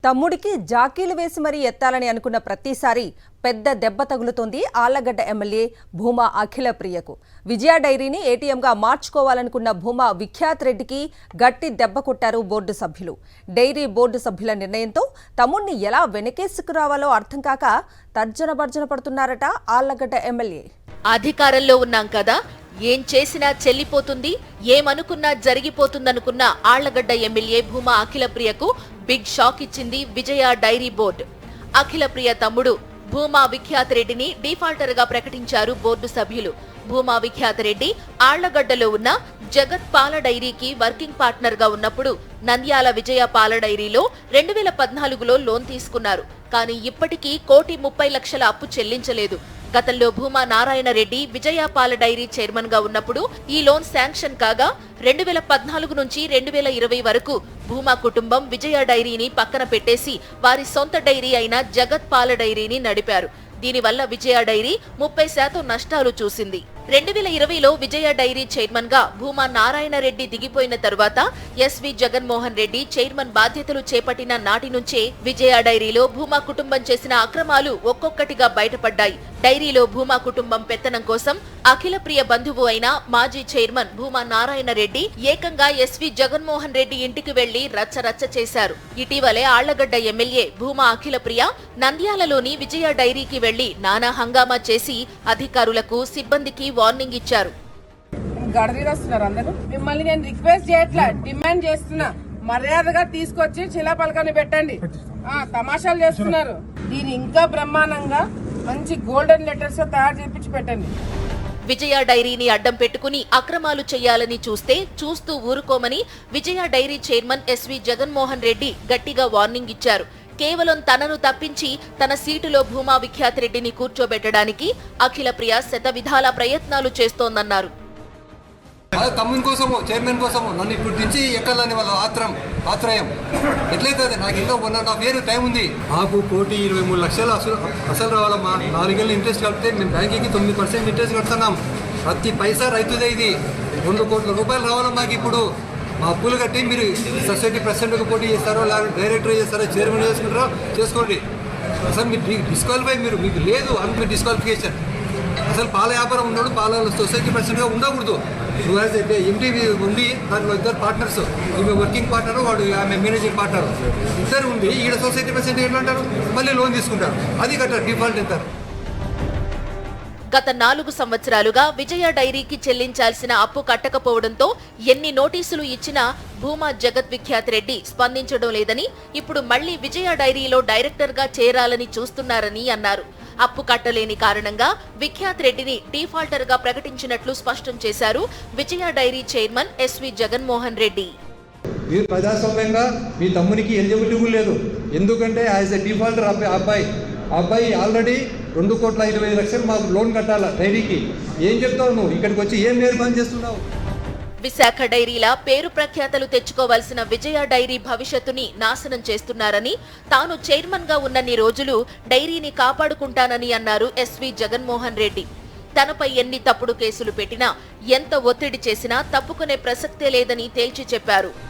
తమ్ముడికి జాకీలు వేసి మరీ ఎత్తాలని అనుకున్న ప్రతిసారి పెద్ద దెబ్బ తగులుతోంది ఆళ్లగడ్డ ఎమ్మెల్యే భూమా అఖిలప్రియకు. విజయ డైరీని ఏటీఎంగా మార్చుకోవాలనుకున్న భూమా విఖ్యాత్ రెడ్డికి గట్టి దెబ్బ కొట్టారు బోర్డు సభ్యులు. డైరీ బోర్డు సభ్యుల నిర్ణయంతో తమ్ముడిని ఎలా వెనకేసుకురావాలో అర్థం కాక తర్జన భర్జన పడుతున్నారట ఆళ్లగడ్డ ఎమ్మెల్యే. అధికారంలో ఉన్నాం కదా, ఏం చేసినా చెల్లిపోతుంది, ఏమనుకున్నా జరిగిపోతుందనుకున్న ఆళ్లగడ్డ ఎమ్మెల్యే భూమా అఖిలప్రియకు బిగ్ షాక్ ఇచ్చింది విజయ డైరీ బోర్డు. అఖిలప్రియ తమ్ముడు భూమా విఖ్యాత్ రెడ్డిని డిఫాల్టర్ గా ప్రకటించారు బోర్డు సభ్యులు. భూమా విఖ్యాత్ రెడ్డి ఆళ్లగడ్డలో ఉన్న జగత్ పాల డైరీకి వర్కింగ్ పార్ట్నర్ గా ఉన్నప్పుడు నంద్యాల విజయ పాల డైరీలో 2014లో లోన్ తీసుకున్నారు. కానీ ఇప్పటికీ 1,30,00,000 అప్పు చెల్లించలేదు. గతంలో భూమా నారాయణ రెడ్డి విజయ పాల డైరీ చైర్మన్ గా ఉన్నప్పుడు ఈ లోన్ శాంక్షన్ కాగా 2014 నుంచి 2020 వరకు భూమా కుటుంబం విజయ డైరీని పక్కన పెట్టేసి వారి సొంత డైరీ అయిన జగత్ పాల డైరీని నడిపారు. దీనివల్ల విజయ డైరీ 30% నష్టాలు చూసింది. 2020లో విజయ డైరీ చైర్మన్ గా భూమా నారాయణ రెడ్డి దిగిపోయిన తరువాత ఎస్వి జగన్మోహన్ రెడ్డి చైర్మన్ బాధ్యతలు చేపట్టిన నాటి నుంచే విజయ డైరీలో భూమా కుటుంబం చేసిన అక్రమాలు ఒక్కొక్కటిగా బయటపడ్డాయి. డైరీలో భూమా కుటుంబం పెత్తనం కోసం అఖిలప్రియ బంధువు అయిన మాజీ చైర్మన్ భూమా నారాయణ రెడ్డి ఏకంగా ఎస్వి జగన్మోహన్ రెడ్డి ఇంటికి వెళ్లి రచ్చరచ్చ చేశారు. ఇటీవలే ఆళ్లగడ్డ ఎమ్మెల్యే భూమా అఖిలప్రియ నంద్యాలలోని విజయ డైరీకి వెళ్లి నానా హంగామా చేసి అధికారులకు సిబ్బందికి వార్నింగ్ ఇచ్చారు. అందరూ మిమ్మల్ని నేను రిక్వెస్ట్ చేయట్లా, డిమాండ్ చేస్తున్నా, మర్యాదగా తీసుకొచ్చి శిలాపలకాన్ని పెట్టండి. తమాషాలు చేస్తున్నారు. దీన్ని ఇంకా బ్రహ్మాండంగా మంచి గోల్డెన్ లెటర్స్ తయారు చేపించి పెట్టండి. విజయ డైరీని అడ్డం పెట్టుకుని అక్రమాలు చేయాలని చూస్తే చూస్తూ ఊరుకోమని Vijaya dairy chairman SV Jaganmohan Reddy గట్టిగా వార్నింగ్ ఇచ్చారు. కేవలం తనను తప్పించి తన సీటులో భూమా విఖ్యాత్ రెడ్డిని కూర్చోబెట్టడానికి అఖిలప్రియ శతవిధాల ప్రయత్నాలు చేస్తోందన్నారు. తమ్ముని కోసము, చైర్మన్ కోసము నన్ను ఇప్పుడు నుంచి ఎక్కాలని వాళ్ళ ఆత్రయం ఎట్లయితే నాకు ఇంకా 1.5 year టైం ఉంది. నాకు 1,23,00,000 అసలు రావాలమ్మా. 4 ఏళ్ళ ఇంట్రెస్ట్ కడితే మేము బ్యాంకుకి 9% ఇంట్రెస్ట్ కడుతున్నాం. ప్రతి పైసా రైతుదే. ఇది 2 కోట్ల రూపాయలు రావాలమ్మా. మాకు ఇప్పుడు మా అప్పులు కట్టి మీరు సొసైటీ ప్రెసిడెంట్కి పోటీ చేస్తారో, లేకపోతే డైరెక్టర్ చేస్తారో, చైర్మన్ చేసుకుంటారో చేసుకోండి. అసలు మీరు డిస్క్వాలిఫై, మీకు లేదు అంత డిస్క్వాలిఫికేషన్. అసలు పాల వ్యాపారం ఉన్నాడు, పాల సొసైటీ ప్రెసిడెంట్గా ఉండకూడదు. ఎంటీ ఉండి దాంట్లో 2 పార్ట్నర్స్, ఈమె వర్కింగ్ పార్ట్నర్, వాడు ఆమె మేనేజింగ్ పార్ట్నర్, 2 ఉండి ఈడ సొసైటీ ప్రెసిడెంట్ ఏంటంటారు, మళ్ళీ లోన్ తీసుకుంటారు, అది కట్టారు, డిఫాల్ట్ అంటారు. గత 4 సంవత్సరాలుగా విజయ డైరీకి చెల్లించాల్సిన అప్పు కట్టకపోవడంతో ఎన్ని నోటీసులు ఇచ్చినా భూమా జగత్ విఖ్యాత్ రెడ్డి స్పందించడం లేదని, ఇప్పుడు మళ్లీ విజయ డైరీలో డైరెక్టర్ గా చేరాలని చూస్తున్నారని అన్నారు. అప్పు కట్టలేని కారణంగా విఖ్యాత్ రెడ్డిని డిఫాల్టర్ గా ప్రకటించినట్లు స్పష్టం చేశారు Vijaya dairy chairman SV Jaganmohan Reddy. మీరు ప్రజాస్వామ్యంగా మీ తమ్మునికి ఎలిజిబిలిటీ లేదు. ఎందుకంటే యాజ్ ఎ డిఫాల్టర్ అబ్బాయి ఆల్రెడీ 2,25,00,000 మాకు లోన్ కట్టాలా డైరీకి. ఏం చెప్తావు నువ్వు? ఇక్కడికి వచ్చి ఏం నిర్మాణం చేస్తున్నావు? విశాఖ డైరీలా పేరు ప్రఖ్యాతలు తెచ్చుకోవాల్సిన విజయ డైరీ భవిష్యత్తుని నాశనం చేస్తున్నారని, తాను చైర్మన్ గా ఉన్నన్ని రోజులు డైరీని కాపాడుకుంటానని అన్నారు ఎస్వి జగన్మోహన్ రెడ్డి. తనపై ఎన్ని తప్పుడు కేసులు పెట్టినా, ఎంత ఒత్తిడి చేసినా తప్పుకునే ప్రసక్తే లేదని తేల్చి చెప్పారు.